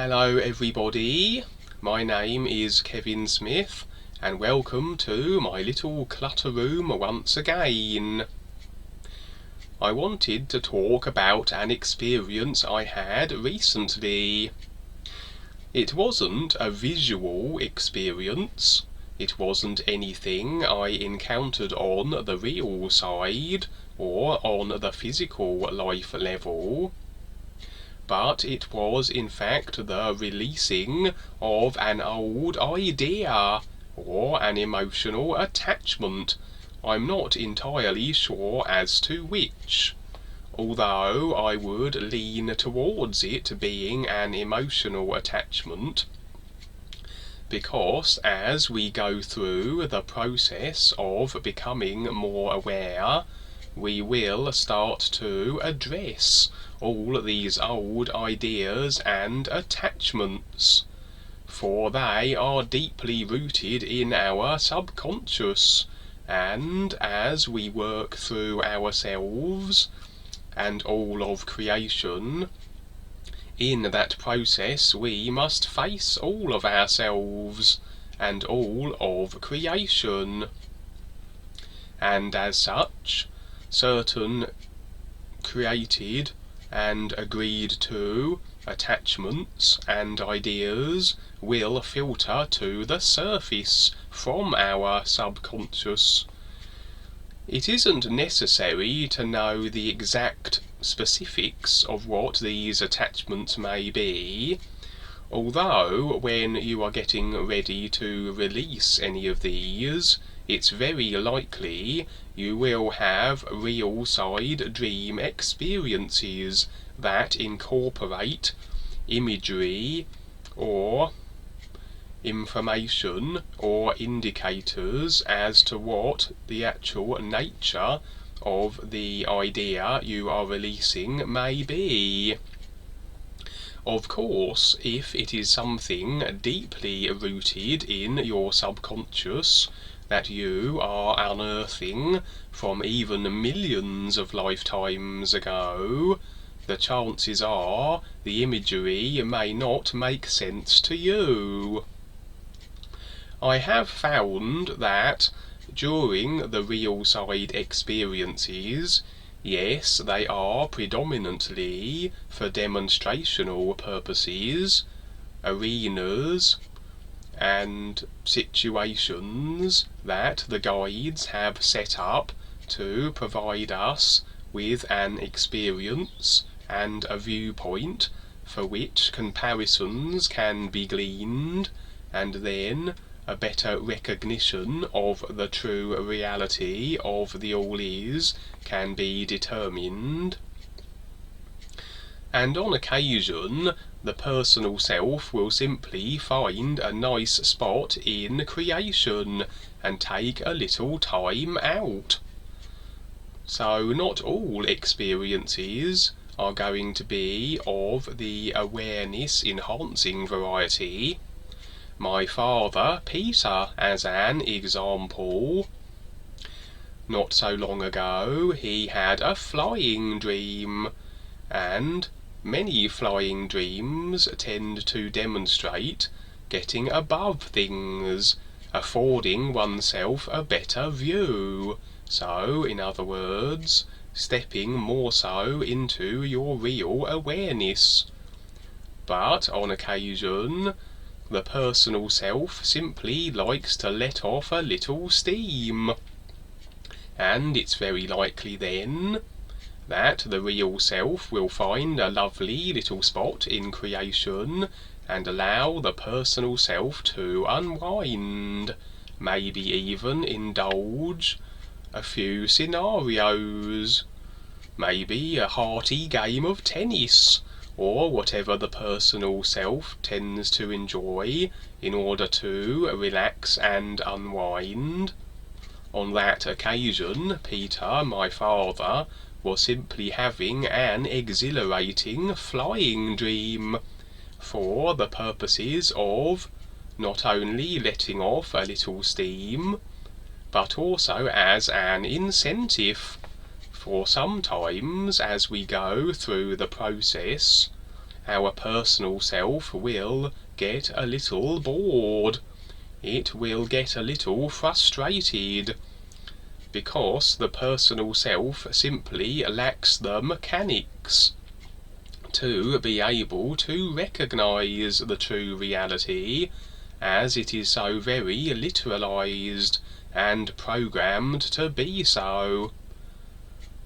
Hello everybody, my name is Kevin Smith and welcome to my little clutter room once again. I wanted to talk about an experience I had recently. It wasn't a visual experience, it wasn't anything I encountered on the real side or on the physical life level. But it was in fact the releasing of an old idea or an emotional attachment. I'm not entirely sure as to which, although I would lean towards it being an emotional attachment, because as we go through the process of becoming more aware, we will start to address all these old ideas and attachments, for they are deeply rooted in our subconscious, and as we work through ourselves and all of creation, in that process we must face all of ourselves and all of creation, and as such, certain created and agreed to attachments and ideas will filter to the surface from our subconscious. It isn't necessary to know the exact specifics of what these attachments may be, although when you are getting ready to release any of these, it's very likely you will have real side dream experiences that incorporate imagery or information or indicators as to what the actual nature of the idea you are releasing may be. Of course, if it is something deeply rooted in your subconscious that you are unearthing from even millions of lifetimes ago, the chances are the imagery may not make sense to you. I have found that during the real side experiences, yes, they are predominantly for demonstrational purposes, arenas and situations that the guides have set up to provide us with an experience and a viewpoint for which comparisons can be gleaned, and then a better recognition of the true reality of the all-is can be determined. And on occasion, the personal self will simply find a nice spot in creation and take a little time out. So not all experiences are going to be of the awareness enhancing variety. My father, Peter, as an example. Not so long ago he had a flying dream, and many flying dreams tend to demonstrate getting above things, affording oneself a better view. So, in other words, stepping more so into your real awareness. But on occasion, the personal self simply likes to let off a little steam, and it's very likely then that the real self will find a lovely little spot in creation and allow the personal self to unwind, maybe even indulge a few scenarios, maybe a hearty game of tennis, or whatever the personal self tends to enjoy in order to relax and unwind. On that occasion, Peter, my father, was simply having an exhilarating flying dream, for the purposes of not only letting off a little steam, but also as an incentive. For sometimes as we go through the process our personal self will get a little bored. It will get a little frustrated, because the personal self simply lacks the mechanics to be able to recognize the true reality, as it is so very literalized and programmed to be so.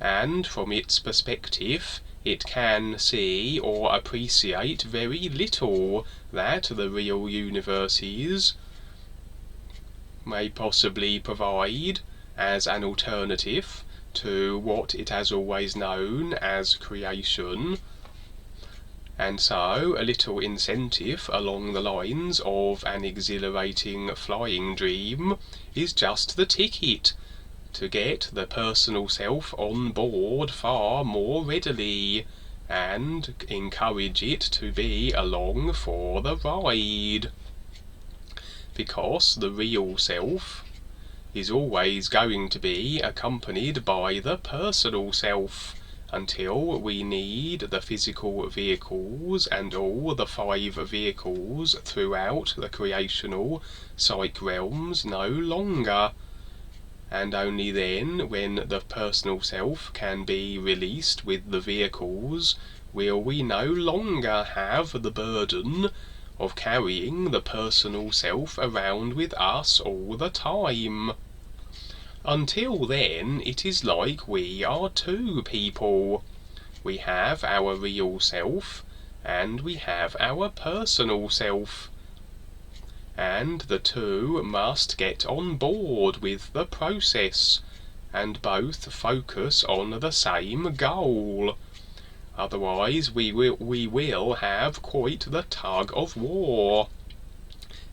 And from its perspective, it can see or appreciate very little that the real universes may possibly provide as an alternative to what it has always known as creation. And so a little incentive along the lines of an exhilarating flying dream is just the ticket to get the personal self on board far more readily, and encourage it to be along for the ride. Because the real self is always going to be accompanied by the personal self, until we need the physical vehicles and all the 5 vehicles throughout the creational psych realms no longer. And only then, when the personal self can be released with the vehicles, will we no longer have the burden of carrying the personal self around with us all the time. Until then, it is like we are 2 people. We have our real self, and we have our personal self. And the 2 must get on board with the process, and both focus on the same goal. Otherwise we will have quite the tug of war.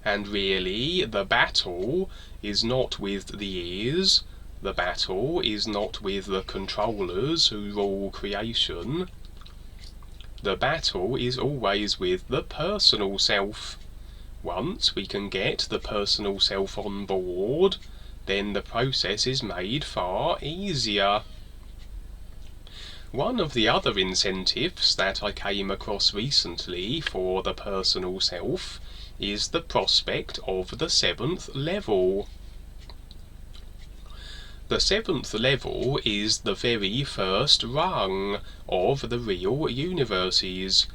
And really, the battle is not with the ears, the battle is not with the controllers who rule creation. The battle is always with the personal self. Once we can get the personal self on board, then the process is made far easier. One of the other incentives that I came across recently for the personal self is the prospect of the 7th level. The 7th level is the very first rung of the real universes,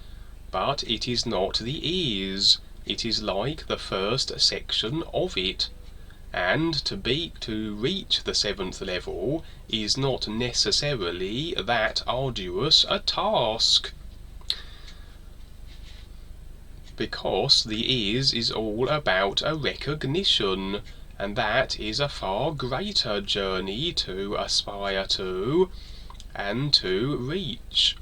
but it is not the ears. It is like the first section of it, and to reach the 7th level is not necessarily that arduous a task, because the ears is all about a recognition, and that is a far greater journey to aspire to and to reach.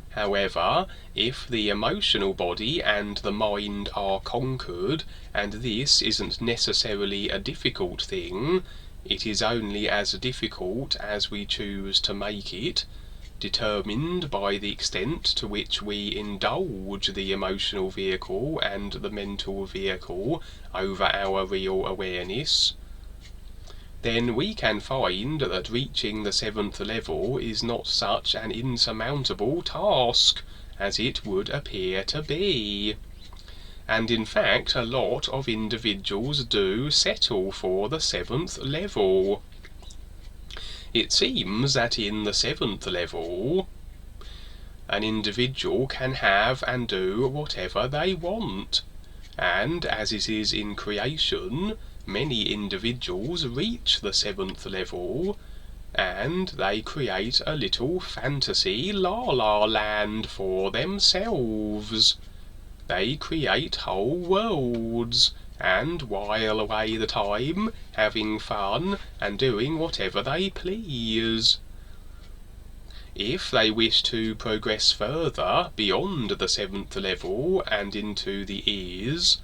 However, if the emotional body and the mind are conquered, and this isn't necessarily a difficult thing, it is only as difficult as we choose to make it, determined by the extent to which we indulge the emotional vehicle and the mental vehicle over our real awareness, then we can find that reaching the 7th level is not such an insurmountable task as it would appear to be. And in fact, a lot of individuals do settle for the 7th level. It seems that in the 7th level, an individual can have and do whatever they want, and as it is in creation, many individuals reach the 7th level, and they create a little fantasy la-la land for themselves. They create whole worlds, and while away the time, having fun and doing whatever they please. If they wish to progress further beyond the 7th level and into the ears,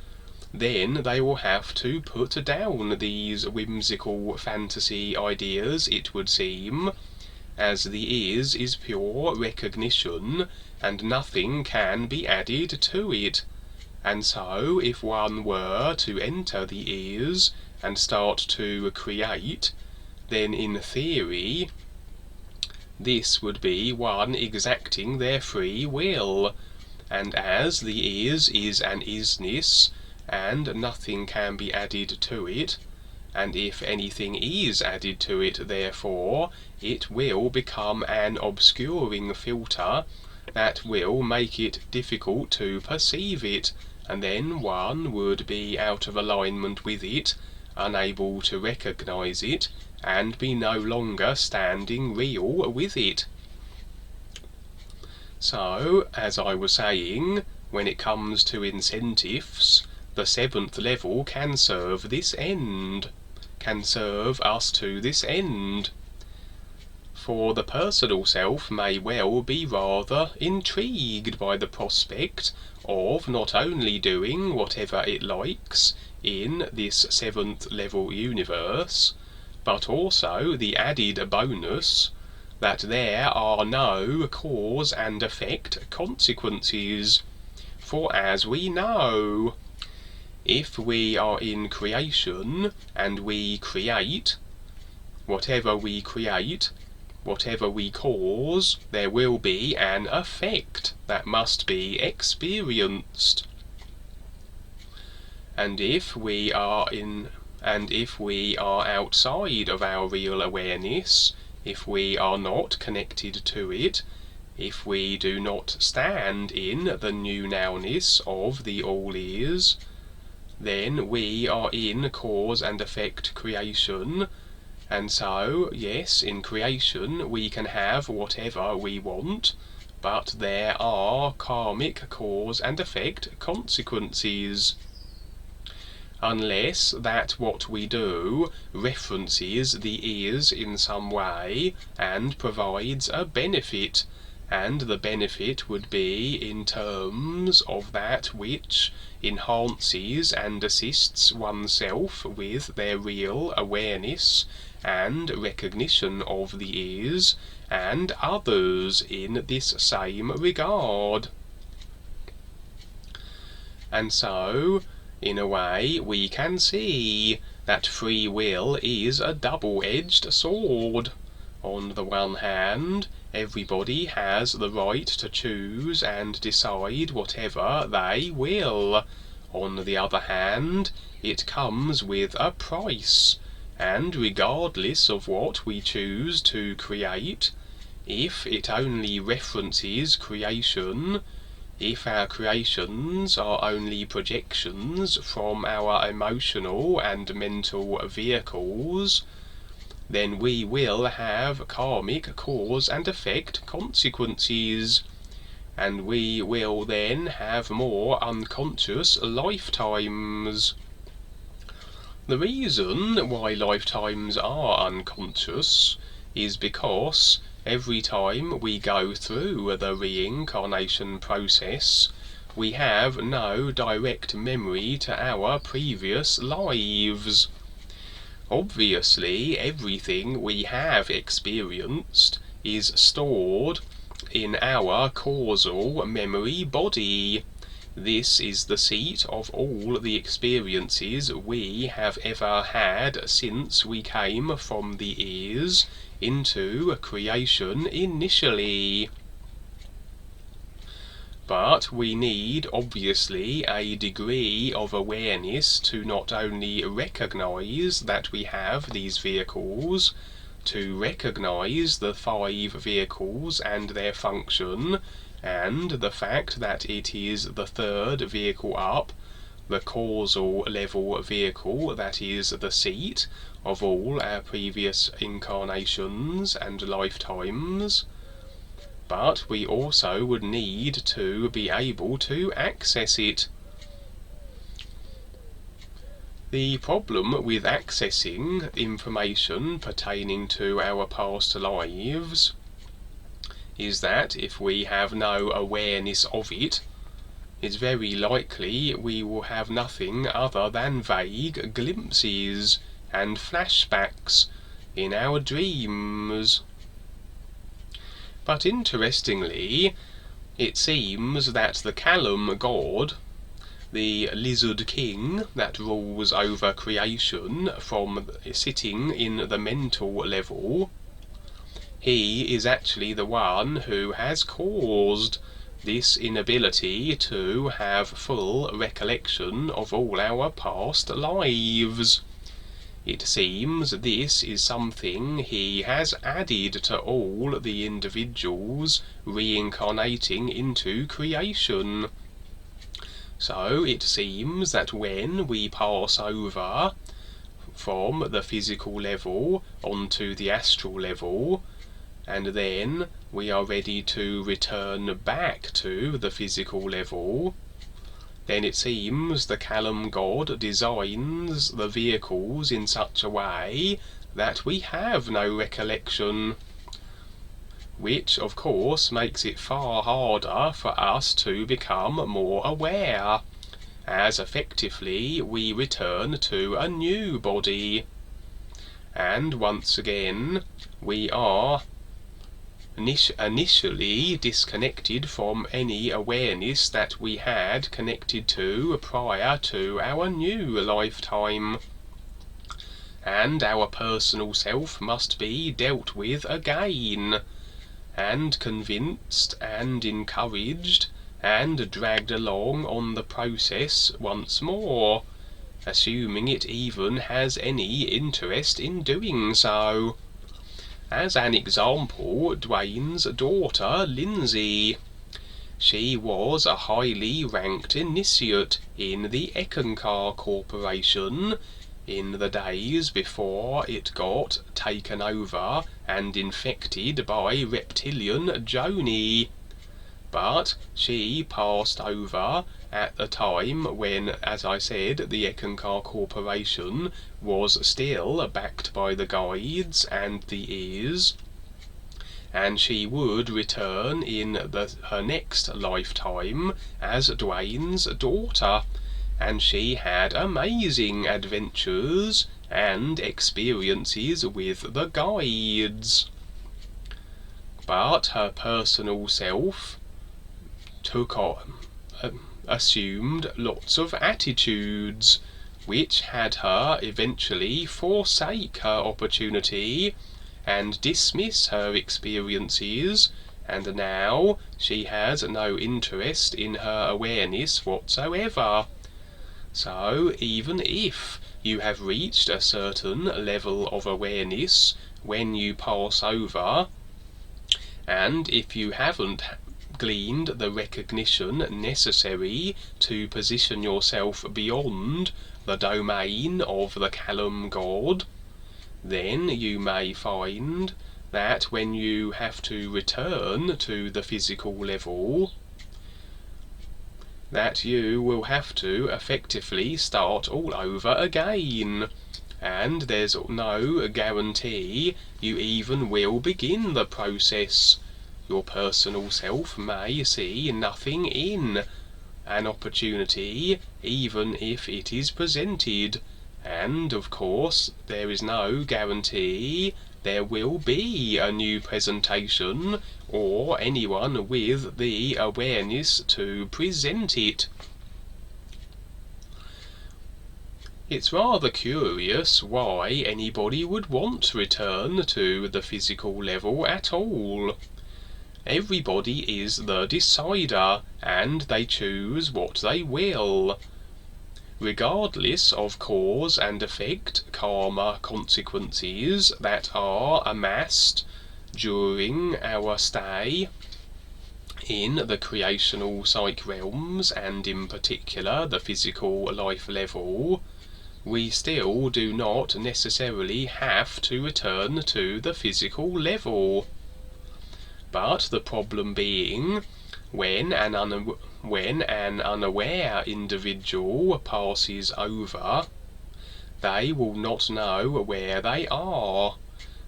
then they will have to put down these whimsical fantasy ideas, it would seem, as the ears is pure recognition, and nothing can be added to it. And so, if one were to enter the ears and start to create, then in theory This would be one exacting their free will, and as the is an isness, and nothing can be added to it, and if anything is added to it, therefore, it will become an obscuring filter that will make it difficult to perceive it, and then one would be out of alignment with it, unable to recognize it, and be no longer standing real with it. So, as I was saying, when it comes to incentives, the 7th level can serve this end, can serve us to this end. For the personal self may well be rather intrigued by the prospect of not only doing whatever it likes in this 7th level universe, but also the added bonus that there are no cause and effect consequences. For as we know, if we are in creation and we create, whatever we create, whatever we cause, there will be an effect that must be experienced. And if we are outside of our real awareness, if we are not connected to it, if we do not stand in the new nowness of the all-is, then we are in cause and effect creation, and so, yes, in creation we can have whatever we want, but there are karmic cause and effect consequences. Unless that what we do references the is in some way and provides a benefit, and the benefit would be in terms of that which enhances and assists oneself with their real awareness and recognition of the is, and others in this same regard. And so, in a way, we can see that free will is a double-edged sword. On the one hand, everybody has the right to choose and decide whatever they will. On the other hand, it comes with a price, and regardless of what we choose to create, if it only references creation, if our creations are only projections from our emotional and mental vehicles, then we will have karmic cause and effect consequences, and we will then have more unconscious lifetimes. The reason why lifetimes are unconscious is because every time we go through the reincarnation process, we have no direct memory to our previous lives. Obviously, everything we have experienced is stored in our causal memory body. This is the seat of all the experiences we have ever had since we came from the is into creation initially. But we need, obviously, a degree of awareness to not only recognize that we have these vehicles, to recognize the 5 vehicles and their function, and the fact that it is the 3rd vehicle up, the causal level vehicle, that is the seat of all our previous incarnations and lifetimes. But we also would need to be able to access it. The problem with accessing information pertaining to our past lives is that if we have no awareness of it, it's very likely we will have nothing other than vague glimpses and flashbacks in our dreams. But interestingly, it seems that the Kalam god, the lizard king that rules over creation from sitting in the mental level, he is actually the one who has caused this inability to have full recollection of all our past lives. It seems this is something he has added to all the individuals reincarnating into creation. So it seems that when we pass over from the physical level onto the astral level, and then we are ready to return back to the physical level, then it seems the Kalam God designs the vehicles in such a way that we have no recollection, which of course makes it far harder for us to become more aware, as effectively we return to a new body, and once again we are initially disconnected from any awareness that we had connected to prior to our new lifetime, and our personal self must be dealt with again, and convinced and encouraged and dragged along on the process once more, assuming it even has any interest in doing so. As an example, Dwayne's daughter, Lindsay. She was a highly ranked initiate in the Ekankar Corporation in the days before it got taken over and infected by reptilian Joni. But she passed over at the time when, as I said, the Ekankar Corporation was still backed by the guides and the ears, and she would return in her next lifetime as Dwayne's daughter, and she had amazing adventures and experiences with the guides. But her personal self took on, assumed lots of attitudes, which had her eventually forsake her opportunity and dismiss her experiences, and now she has no interest in her awareness whatsoever. So even if you have reached a certain level of awareness when you pass over, and if you haven't gleaned the recognition necessary to position yourself beyond the domain of the Kalam God, then you may find that when you have to return to the physical level, that you will have to effectively start all over again, and there's no guarantee you even will begin the process. Your personal self may see nothing in an opportunity, even if it is presented, and of course there is no guarantee there will be a new presentation or anyone with the awareness to present it. It's rather curious why anybody would want to return to the physical level at all. Everybody is the decider, and they choose what they will, regardless of cause and effect karma consequences that are amassed during our stay in the creational psych realms, and in particular the physical life level. We still do not necessarily have to return to the physical level. But the problem being, when an unaware individual passes over, they will not know where they are.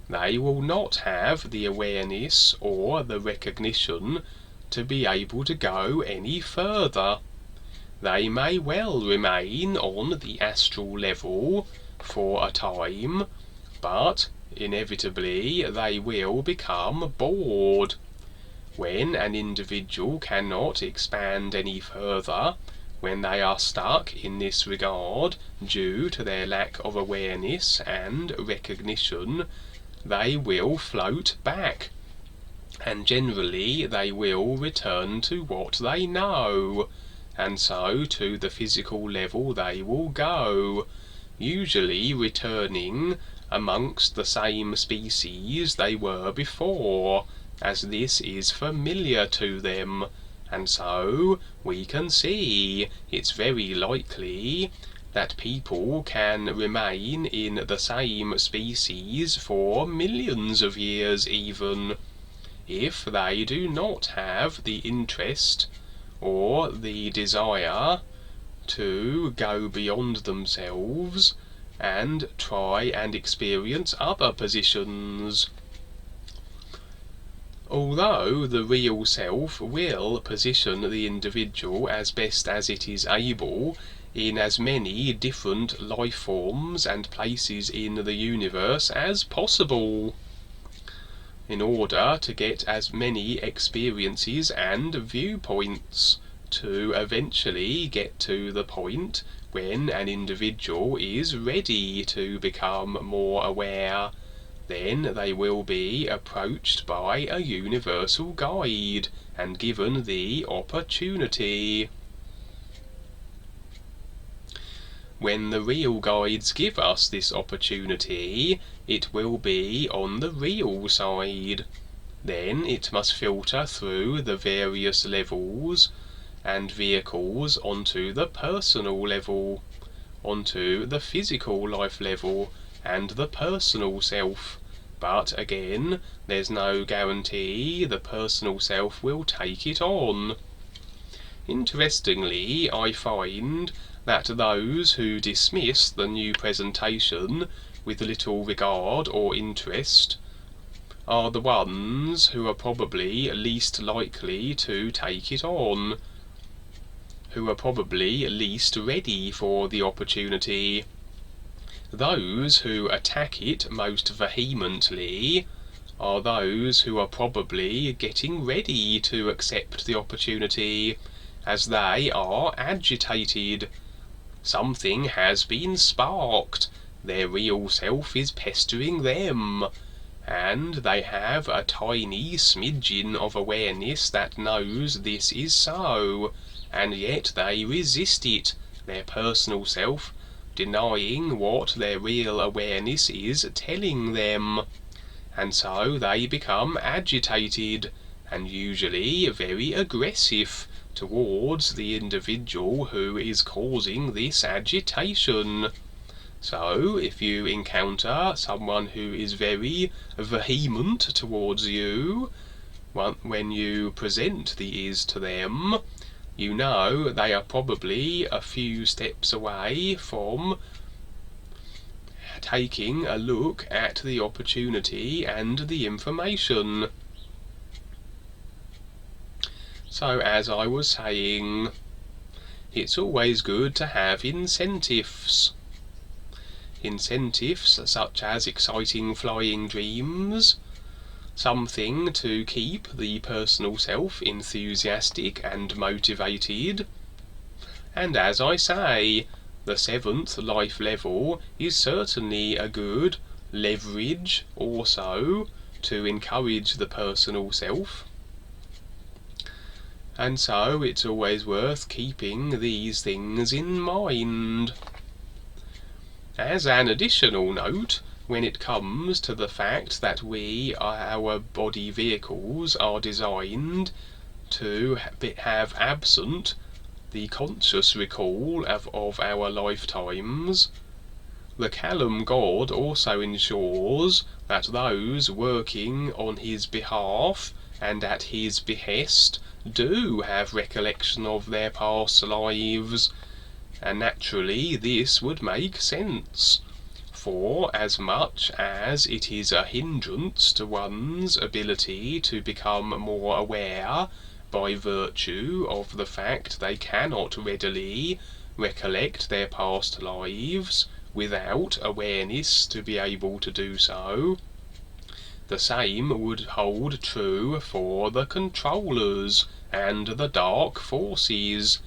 They will not have the awareness or the recognition to be able to go any further. They may well remain on the astral level for a time, but inevitably they will become bored. When an individual cannot expand any further, when they are stuck in this regard due to their lack of awareness and recognition, they will float back, and generally they will return to what they know, and so to the physical level they will go, usually returning amongst the same species they were before, as this is familiar to them, and so we can see it's very likely that people can remain in the same species for millions of years even, if they do not have the interest or the desire to go beyond themselves and try and experience other positions. Although the real self will position the individual as best as it is able in as many different life forms and places in the universe as possible, in order to get as many experiences and viewpoints, to eventually get to the point when an individual is ready to become more aware. Then they will be approached by a universal guide and given the opportunity. When the real guides give us this opportunity, it will be on the real side. Then it must filter through the various levels and vehicles onto the personal level, onto the physical life level and the personal self. But again, there's no guarantee the personal self will take it on. Interestingly, I find that those who dismiss the new presentation with little regard or interest are the ones who are probably least likely to take it on, who are probably least ready for the opportunity. Those who attack it most vehemently are those who are probably getting ready to accept the opportunity, as they are agitated. Something has been sparked, their real self is pestering them, and they have a tiny smidgen of awareness that knows this is so, and yet they resist it, their personal self, denying what their real awareness is telling them, and so they become agitated, and usually very aggressive towards the individual who is causing this agitation. So, if you encounter someone who is very vehement towards you, when you present the is to them, you know they are probably a few steps away from taking a look at the opportunity and the information. So, as I was saying, it's always good to have incentives. Incentives such as exciting flying dreams, something to keep the personal self enthusiastic and motivated. And as I say, the 7th life level is certainly a good leverage also to encourage the personal self. And so it's always worth keeping these things in mind. As an additional note, when it comes to the fact that our body vehicles are designed to have absent the conscious recall of our lifetimes, the Kalam God also ensures that those working on his behalf and at his behest do have recollection of their past lives, and naturally this would make sense, for as much as it is a hindrance to one's ability to become more aware by virtue of the fact they cannot readily recollect their past lives without awareness to be able to do so, the same would hold true for the controllers and the dark forces.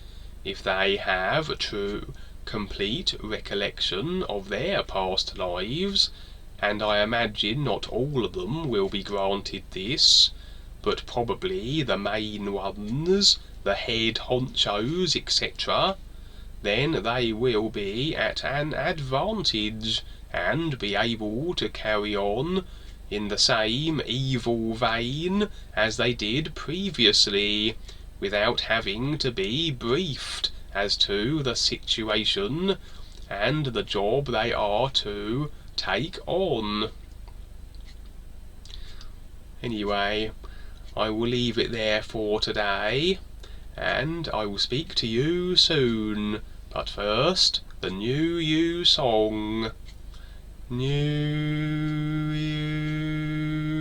If they have true, complete recollection of their past lives, and I imagine not all of them will be granted this, but probably the main ones, the head honchos, etc., then they will be at an advantage, and be able to carry on in the same evil vein as they did previously, without having to be briefed as to the situation and the job they are to take on. Anyway, I will leave it there for today, and I will speak to you soon. But first, the New You song. New You.